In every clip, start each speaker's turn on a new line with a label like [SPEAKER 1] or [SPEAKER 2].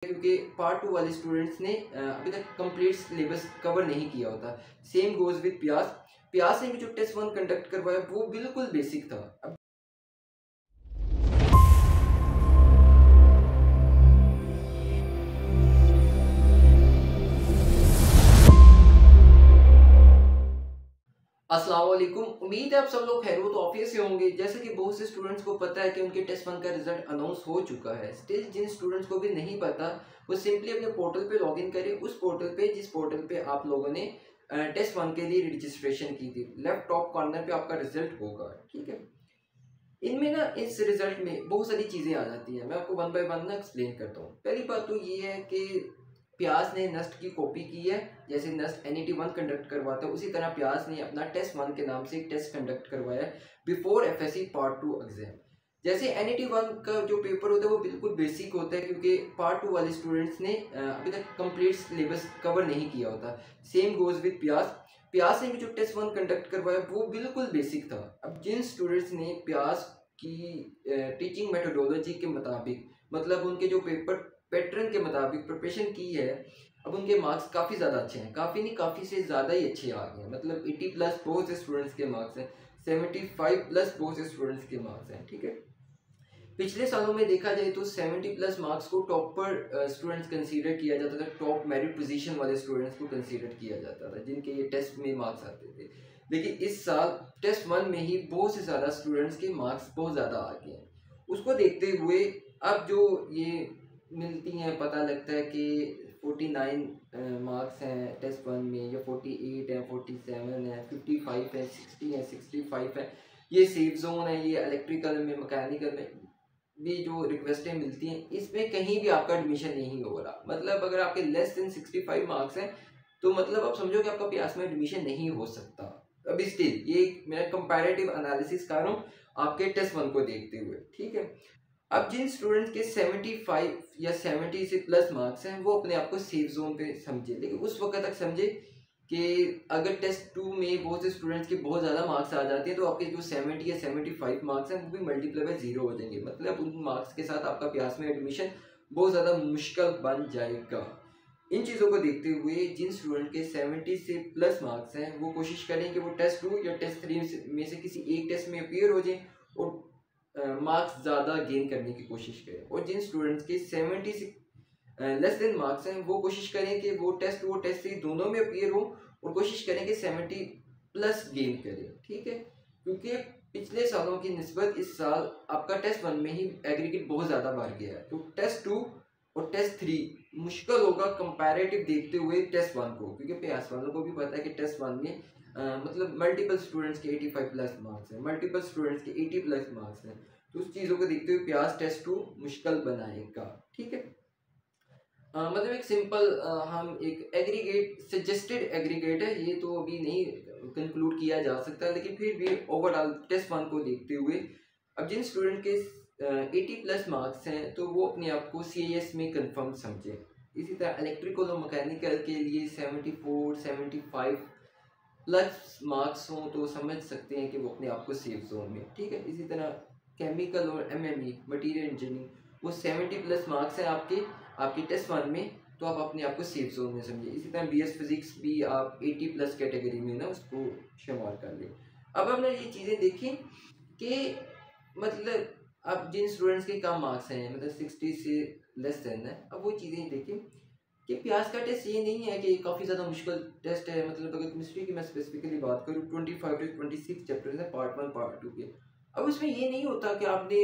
[SPEAKER 1] क्योंकि पार्ट 2 वाले स्टूडेंट्स ने अभी तक कंप्लीट सिलेबस कवर नहीं किया होता। सेम गोज विद प्यास। प्यास ने भी जो टेस्ट 1 कंडक्ट करवाया वो बिल्कुल बेसिक था। अब अस्सलाम वालेकुम, उम्मीद है आप सब लोग खैर तो ऑफिस से होंगे। जैसे कि बहुत से स्टूडेंट्स को पता है कि उनके टेस्ट 1 का रिजल्ट अनाउंस हो चुका है। स्टिल जिन स्टूडेंट्स को भी नहीं पता वो सिंपली अपने पोर्टल पे लॉगिन करें, उस पोर्टल पे जिस पोर्टल पे आप लोगों ने टेस्ट 1 के लिए रजिस्ट्रेशन की थी। लेफ्ट टॉप कॉर्नर पे आपका रिजल्ट होगा, ठीक है। इनमें ना इस रिजल्ट में बहुत सारी चीज़ें आ जाती हैं। मैं आपको वन बाय वन ना एक्सप्लेन करता हूँ। पहली बात तो ये है कि प्यास ने नस्ट की कॉपी की है। जैसे नस्ट NET 1 कंडक्ट करवाता है, उसी तरह प्यास ने अपना टेस्ट 1 के नाम से एक टेस्ट कंडक्ट करवाया बिफोर FSC पार्ट 2 एग्जाम। जैसे NET 1 का जो पेपर होता है वो बिल्कुल बेसिक होता है, क्योंकि पार्ट 2 वाले स्टूडेंट्स ने अभी तक कंप्लीट सिलेबस कवर नहीं किया होता। सेम गोज विद प्यास। प्यास ने भी जो टेस्ट 1 कंडक्ट करवाया वो बिल्कुल बेसिक था। अब जिन स्टूडेंट्स ने प्यास की टीचिंग मेथोडोलॉजी के मुताबिक, मतलब उनके जो पेपर पैटर्न के मुताबिक प्रिपरेशन की है, अब उनके मार्क्स काफ़ी ज़्यादा अच्छे हैं। काफ़ी नहीं, काफ़ी से ज़्यादा ही अच्छे आ गए हैं। मतलब 80+ बहुत से स्टूडेंट्स के मार्क्स हैं, 75+ बहुत से स्टूडेंट्स के मार्क्स हैं, ठीक है। पिछले सालों में देखा जाए तो 70+ मार्क्स को टॉपर स्टूडेंट्स कंसीडर किया जाता था। टॉप मेरिट पोजीशन वाले स्टूडेंट्स को कंसीडर किया जाता था, जिनके ये टेस्ट में मार्क्स आते थे। लेकिन इस साल टेस्ट 1 में ही बहुत से ज़्यादा स्टूडेंट्स के मार्क्स बहुत ज़्यादा आ गए हैं। उसको देखते हुए अब जो ये मिलती हैं, पता लगता है कि 49 मार्क्स हैं टेस्ट 1 में, या 48 हैं, 47 है, 55 है, 60 है, 65 है। ये सेफ जोन है, ये इलेक्ट्रिकल में, मैकेनिकल में भी जो रिक्वेस्टें मिलती हैं, इसमें कहीं भी आपका एडमिशन नहीं हो रहा। मतलब अगर आपके लेस देन 65 मार्क्स हैं तो मतलब आप समझो कि आपका प्यास में एडमिशन नहीं हो सकता। अभी स्टिल ये मैं कंपैरेटिव एनालिसिस कर रहा हूँ आपके टेस्ट 1 को देखते हुए, ठीक है। अब जिन स्टूडेंट्स के 75 या 70 से प्लस मार्क्स हैं वो अपने आप को सेफ जोन पे समझे, लेकिन उस वक्त तक समझे कि अगर टेस्ट 2 में बहुत से स्टूडेंट्स के बहुत ज़्यादा मार्क्स आ जाते हैं तो आपके जो 70 या 75 मार्क्स हैं वो भी मल्टीप्लाई बाय 0 हो जाएंगे। मतलब उन मार्क्स के साथ आपका प्यास में एडमिशन बहुत ज़्यादा मुश्किल बन जाएगा। इन चीज़ों को देखते हुए जिन स्टूडेंट के 70 से प्लस मार्क्स हैं वो कोशिश करें कि वो टेस्ट 2 या टेस्ट 3 में से किसी एक टेस्ट में अपीयर हो जाएं और मार्क्स ज़्यादा गेन करने की कोशिश करें। और जिन स्टूडेंट्स के 70 से लेस देन मार्क्स हैं वो कोशिश करें कि वो टेस्ट 2 और टेस्ट 3 दोनों में अपीयर हो और कोशिश करें कि 70+ गेन करें, ठीक है। क्योंकि पिछले सालों की निस्बत इस साल आपका टेस्ट 1 में ही एग्रीगेट बहुत ज़्यादा बढ़ गया है, तो टेस्ट 2 और टेस्ट 3 मुश्किल होगा कंपैरेटिव देखते हुए टेस्ट 1 को, क्योंकि प्यास वालों को भी पता है कि टेस्ट 1 में मतलब मल्टीपल स्टूडेंट्स के 85+ मार्क्स हैं, मल्टीपल स्टूडेंट्स के 80+ मार्क्स हैं। तो उस चीज़ों को देखते हुए प्यास टेस्ट 2 मुश्किल बनाएगा, ठीक है। मतलब एक सिंपल हम एक एग्रीगेट सजेस्टेड एग्रीगेट है, ये तो अभी नहीं कंक्लूड किया जा सकता, लेकिन फिर भी ओवरऑल टेस्ट 1 को देखते हुए अब जिन स्टूडेंट के 80+ मार्क्स हैं तो वो अपने आप को CIS में कंफर्म समझें। इसी तरह इलेक्ट्रिकल और मैकेनिकल के लिए 74 75+ मार्क्स हों तो समझ सकते हैं कि वो अपने आप को सेफ जोन में, ठीक है। इसी तरह केमिकल और MME मटीरियल इंजीनियरिंग वो 70+ मार्क्स हैं आपके टेस्ट 1 में, तो आप अपने आप को सेफ जोन में समझिए। इसी तरह BS फिजिक्स भी आप 80+ कैटेगरी में ना उसको शुमार कर लें। अब हमने ये चीज़ें देखी कि मतलब अब जिन स्टूडेंट्स के कम मार्क्स हैं, मतलब 60 से लेस देन है, अब वो चीज़ें देखें कि प्यास का टेस्ट ये नहीं है कि काफ़ी ज़्यादा मुश्किल टेस्ट है। मतलब अगर केमिस्ट्री की मैं स्पेसिफिकली बात करूँ 25 से 26 चैप्टर्स हैं पार्ट 1 पार्ट 2 के। अब उसमें ये नहीं होता कि आपने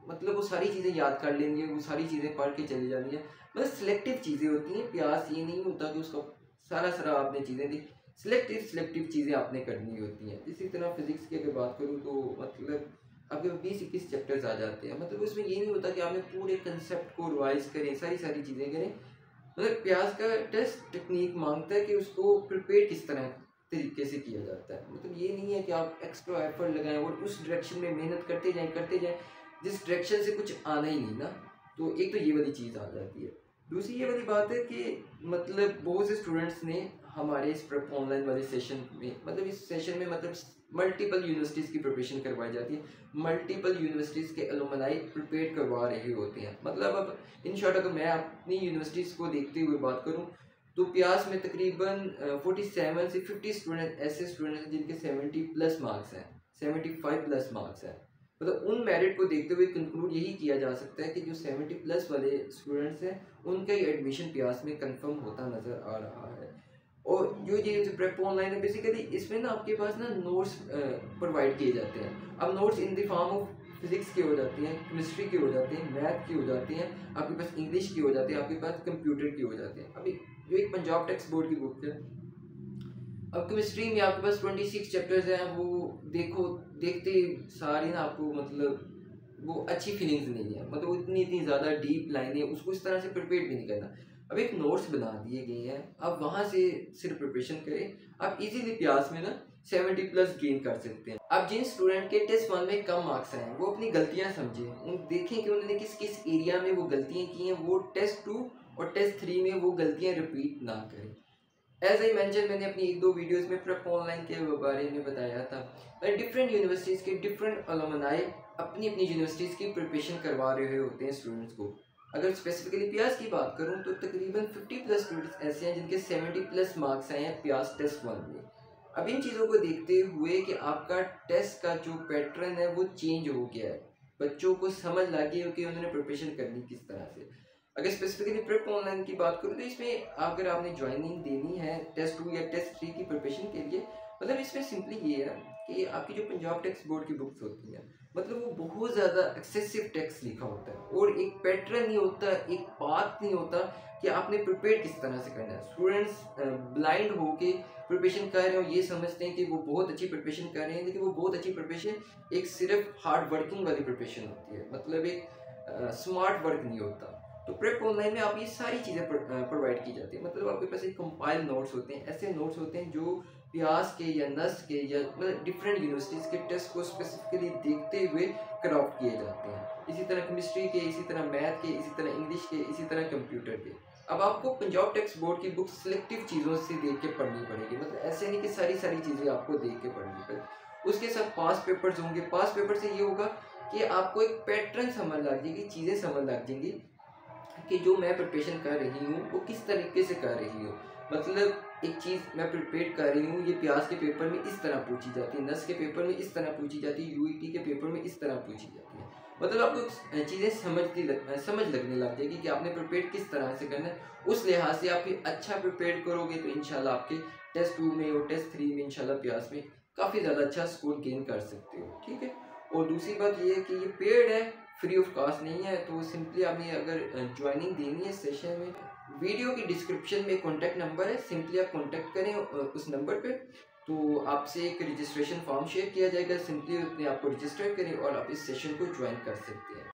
[SPEAKER 1] मतलब वो सारी चीज़ें याद कर लेंगे, वो सारी चीज़ें पढ़ के चली जानी है। मतलब सिलेक्टिव चीज़ें होती हैं। प्यास ये नहीं होता कि उसका सारा आपने चीज़ें दी, सिलेक्टिव चीज़ें आपने करनी होती हैं। इसी तरह फिजिक्स की अगर बात करूँ तो मतलब आपके 20-21 चैप्टर्स आ जाते हैं। मतलब उसमें ये नहीं होता कि आपने पूरे कंसेप्ट को रिवाइज करें, सारी चीज़ें करें। मतलब प्यास का टेस्ट टेक्निक मांगता है कि उसको प्रिपेयर किस तरह तरीके से किया जाता है। मतलब ये नहीं है कि आप एक्स्ट्रा एफर्ट लगाएं और उस डायरेक्शन में मेहनत करते जाएं जिस डायरेक्शन से कुछ आना ही नहीं ना। तो एक तो ये वाली चीज़ आ जाती है। दूसरी ये वाली बात है कि मतलब बहुत से स्टूडेंट्स ने हमारे इस ऑनलाइन वाले सेशन में, मतलब इस सेशन में मतलब मल्टीपल यूनिवर्सिटीज़ की प्रिपरेशन करवाई जाती है, मल्टीपल यूनिवर्सिटीज़ के एलुमनाई प्रिपेयर करवा रहे होते हैं। मतलब अब इन शॉर्ट अगर मैं अपनी यूनिवर्सिटीज़ को देखते हुए बात करूँ तो प्यास में तकरीबन 47 से 50 स्टूडेंट ऐसे स्टूडेंट हैं जिनके 70 प्लस मार्क्स हैं, 75 प्लस मार्क्स हैं। मतलब उन मेरिट को देखते हुए कंक्लूड यही किया जा सकता है कि जो 70 प्लस वाले स्टूडेंट्स हैं उनका ही एडमिशन प्यास में कंफर्म होता नज़र आ रहा है। और जो ये प्रेप ऑनलाइन है बेसिकली इसमें ना आपके पास ना नोट्स प्रोवाइड किए जाते हैं। अब notes in the form of physics की हो जाती हैं, केमिस्ट्री की हो जाती हैं, मैथ की हो जाती हैं, आपके पास इंग्लिश की हो जाती है, आपके पास कंप्यूटर की हो जाती है। अभी जो एक पंजाब टेक्स्ट बोर्ड की बुक है, अब केमिस्ट्री में आपके पास 26 चैप्टर्स हैं, वो देखते सारी ना आपको मतलब वो अच्छी फीलिंग्स नहीं है, मतलब इतनी ज़्यादा डीप लाइन है, उसको इस तरह से प्रिपेयर भी नहीं करना। अब एक नोट्स बना दिए गए हैं, आप वहाँ से सिर्फ प्रिपरेशन करें, आप इजीली प्यास में ना 70 प्लस गेन कर सकते हैं। अब जिन स्टूडेंट के टेस्ट 1 में कम मार्क्स आए वो अपनी गलतियाँ समझें, देखें कि उन्होंने किस किस एरिया में वो गलतियाँ की हैं, वो टेस्ट 2 और टेस्ट 3 में वो गलतियाँ रिपीट ना करें। एज आई मेंशन मैंने अपनी 1-2 वीडियोस में प्रेप ऑनलाइन के बारे में बताया था। डिफरेंट यूनिवर्सिटीज़ के डिफरेंट अलुमनाई अपनी अपनी यूनिवर्सिटीज़ की प्रिपरेशन करवा रहे होते हैं स्टूडेंट्स को। अगर स्पेसिफिकली प्यास की बात करूं तो तकरीबन 50 प्लस स्टूडेंट्स ऐसे हैं जिनके 70 प्लस मार्क्स आए हैं प्यास टेस्ट 1 में। अब इन चीज़ों को देखते हुए कि आपका टेस्ट का जो पैटर्न है वो चेंज हो गया है, बच्चों को समझ लगी है कि उन्होंने प्रिपरेशन करनी किस तरह से। अगर स्पेसिफिकली प्रेप ऑनलाइन की बात करूँ तो इसमें अगर आपने ज्वाइनिंग देनी है टेस्ट 2 या टेस्ट 3 की प्रिपरेशन के लिए, मतलब इसमें सिंपली ये है कि आपकी जो पंजाब टेक्स्ट बोर्ड की बुक्स होती हैं मतलब वो बहुत ज़्यादा एक्सेसिव टेक्स्ट लिखा होता है और एक पैटर्न नहीं होता, एक पाथ नहीं होता कि आपने प्रिपेयर किस तरह से करना है। स्टूडेंट्स ब्लाइंड होके प्रिपरेशन कर रहे हो, ये समझते हैं कि वो बहुत अच्छी प्रिपरेशन कर रहे हैं, लेकिन वो बहुत अच्छी प्रिपरेशन एक सिर्फ हार्ड वर्किंग वाली प्रिपरेशन होती है, मतलब एक स्मार्ट वर्क नहीं होता। तो प्रेप ऑनलाइन में आप ये सारी चीज़ें प्रोवाइड की जाती है। मतलब आपके पास एक कंपाइल नोट्स होते हैं, ऐसे नोट्स होते हैं जो प्यास के या नस के या मतलब डिफरेंट यूनिवर्सिटीज़ के टेस्ट को स्पेसिफिकली देखते हुए क्राफ्ट किए जाते हैं। इसी तरह केमिस्ट्री के, इसी तरह मैथ के, इसी तरह इंग्लिश के, इसी तरह कंप्यूटर के। अब आपको पंजाब टेक्स्ट बोर्ड की बुक सिलेक्टिव चीज़ों से देख के पढ़नी पड़ेगी, मतलब ऐसे नहीं कि सारी सारी चीज़ें आपको देख के पढ़नी पड़ेगी। उसके साथ पास पेपर्स होंगे, पास पेपर से ये होगा कि आपको एक पैटर्न समझ लग जाएगी, चीज़ें समझ लग जाएंगी कि जो मैं प्रिपरेशन कर रही हूँ वो किस तरीके से कर रही हूँ। मतलब एक चीज़ मैं प्रिपेयर कर रही हूँ, ये प्यास के पेपर में इस तरह पूछी जाती है, नस के पेपर में इस तरह पूछी जाती है, यूईटी के पेपर में इस तरह पूछी जाती है। मतलब आपको चीज़ें समझ लगने लग जाएगी कि आपने प्रिपेयर किस तरह से करना है। उस लिहाज से आप अच्छा प्रिपेयर करोगे तो इंशाल्लाह आपके टेस्ट 2 में और टेस्ट 3 में इंशाल्लाह प्यास में काफ़ी ज़्यादा अच्छा स्कोर गेन कर सकते हो, ठीक है। और दूसरी बात ये है कि ये पेड है, फ्री ऑफ कॉस्ट नहीं है, तो सिंपली आपने अगर ज्वाइनिंग देनी है सेशन में, वीडियो की डिस्क्रिप्शन में कॉन्टैक्ट नंबर है, सिंपली आप कॉन्टैक्ट करें उस नंबर पे, तो आपसे एक रजिस्ट्रेशन फॉर्म शेयर किया जाएगा, सिंपली अपने आप को रजिस्टर करें और आप इस सेशन को ज्वाइन कर सकते हैं।